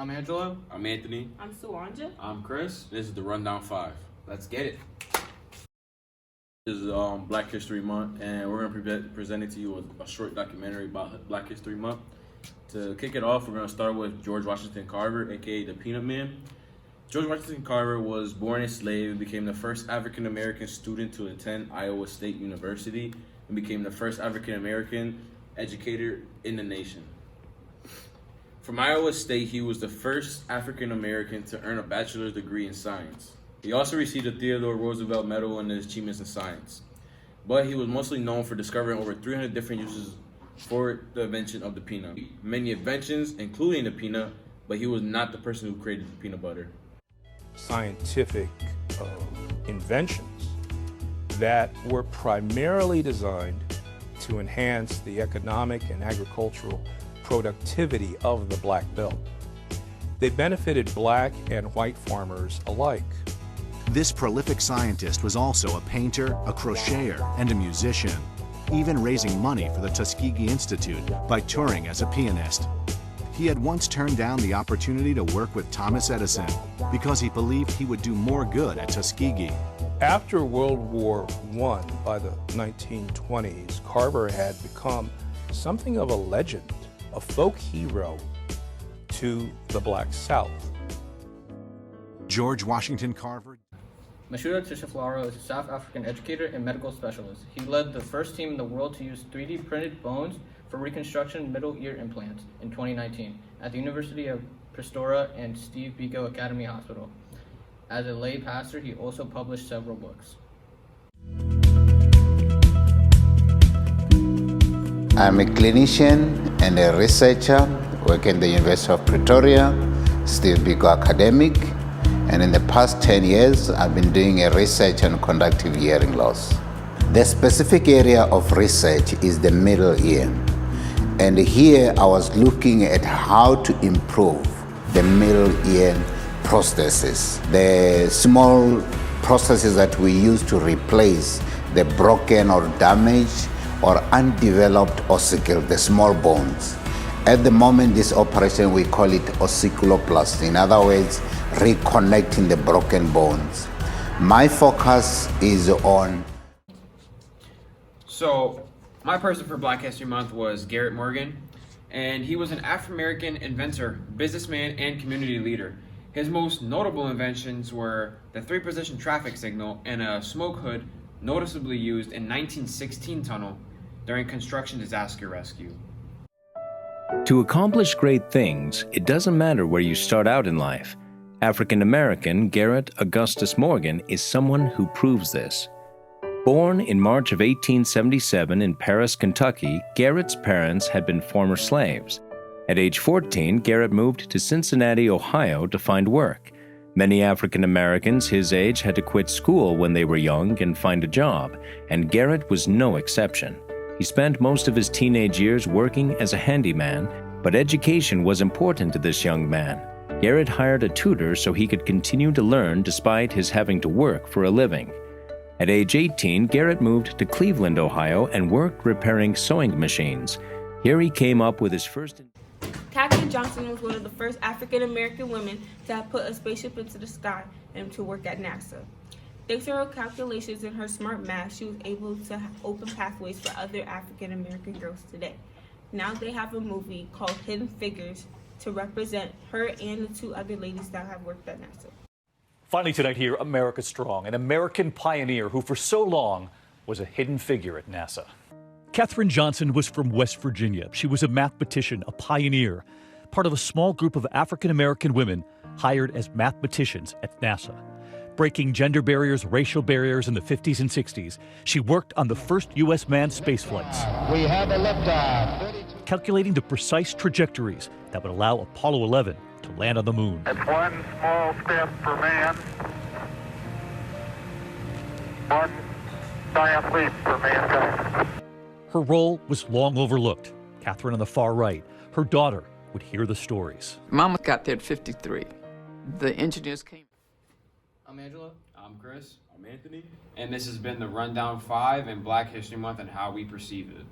I'm Angelo. I'm Anthony. I'm Shuwonjah. I'm Chris. This is the Rundown 5. Let's get it. This is Black History Month, and we're going to be presenting to you a short documentary about Black History Month. To kick it off, we're going to start with George Washington Carver, aka the Peanut Man. George Washington Carver was born a slave and became the first African-American student to attend Iowa State University and became the first African-American educator in the nation. From Iowa State, he was the first African-American to earn a bachelor's degree in science. He also received a Theodore Roosevelt Medal in his achievements in science. But he was mostly known for discovering over 300 different uses for the invention of the peanut. Many inventions, including the peanut, but he was not the person who created the peanut butter. Scientific inventions that were primarily designed to enhance the economic and agricultural productivity of the Black Belt. They benefited black and white farmers alike. This prolific scientist was also a painter, a crocheter, and a musician, even raising money for the Tuskegee Institute by touring as a pianist. He had once turned down the opportunity to work with Thomas Edison because he believed he would do more good at Tuskegee. After World War I, by the 1920s, Carver had become something of a legend, a folk hero to the Black South. George Washington Carver. Meshuga Schefflera is a South African educator and medical specialist. He led the first team in the world to use 3D printed bones for reconstruction middle ear implants in 2019 at the University of Pretoria and Steve Biko Academy Hospital. As a lay pastor, he also published several books. I'm a clinician and a researcher working at the University of Pretoria, Steve Biko Academic, and in the past 10 years, I've been doing a research on conductive hearing loss. The specific area of research is the middle ear. And here I was looking at how to improve the middle ear prosthesis, the small prosthesis that we use to replace the broken or damaged or undeveloped ossicle, the small bones. At the moment, this operation, we call it ossiculoplasty. In other words, reconnecting the broken bones. My focus is on... So, my person for Black History Month was Garrett Morgan, and he was an African-American inventor, businessman, and community leader. His most notable inventions were the 3-position traffic signal and a smoke hood noticeably used in 1916 tunnel during construction disaster rescue. To accomplish great things, it doesn't matter where you start out in life. African-American Garrett Augustus Morgan is someone who proves this. Born in March of 1877 in Paris, Kentucky, Garrett's parents had been former slaves. At age 14, Garrett moved to Cincinnati, Ohio to find work. Many African Americans his age had to quit school when they were young and find a job, and Garrett was no exception. He spent most of his teenage years working as a handyman, but education was important to this young man. Garrett hired a tutor so he could continue to learn despite his having to work for a living. At age 18, Garrett moved to Cleveland, Ohio, and worked repairing sewing machines. Here he came up with his first... Katherine Johnson was one of the first African-American women to have put a spaceship into the sky and to work at NASA. Thanks to her calculations and her smart math, she was able to open pathways for other African-American girls today. Now they have a movie called Hidden Figures to represent her and the 2 other ladies that have worked at NASA. Finally tonight here, America Strong, an American pioneer who for so long was a hidden figure at NASA. Katherine Johnson was from West Virginia. She was a mathematician, a pioneer, part of a small group of African-American women hired as mathematicians at NASA. Breaking gender barriers, racial barriers in the 50s and 60s, she worked on the first U.S. manned space flights. We have a liftoff. Calculating the precise trajectories that would allow Apollo 11 to land on the moon. It's one small step for man, one giant leap for mankind. Her role was long overlooked. Katherine on the far right, her daughter would hear the stories. Mama got there at 53. The engineers came. I'm Angelo. I'm Chris. I'm Anthony. And this has been the Rundown 5 in Black History Month and how we perceive it.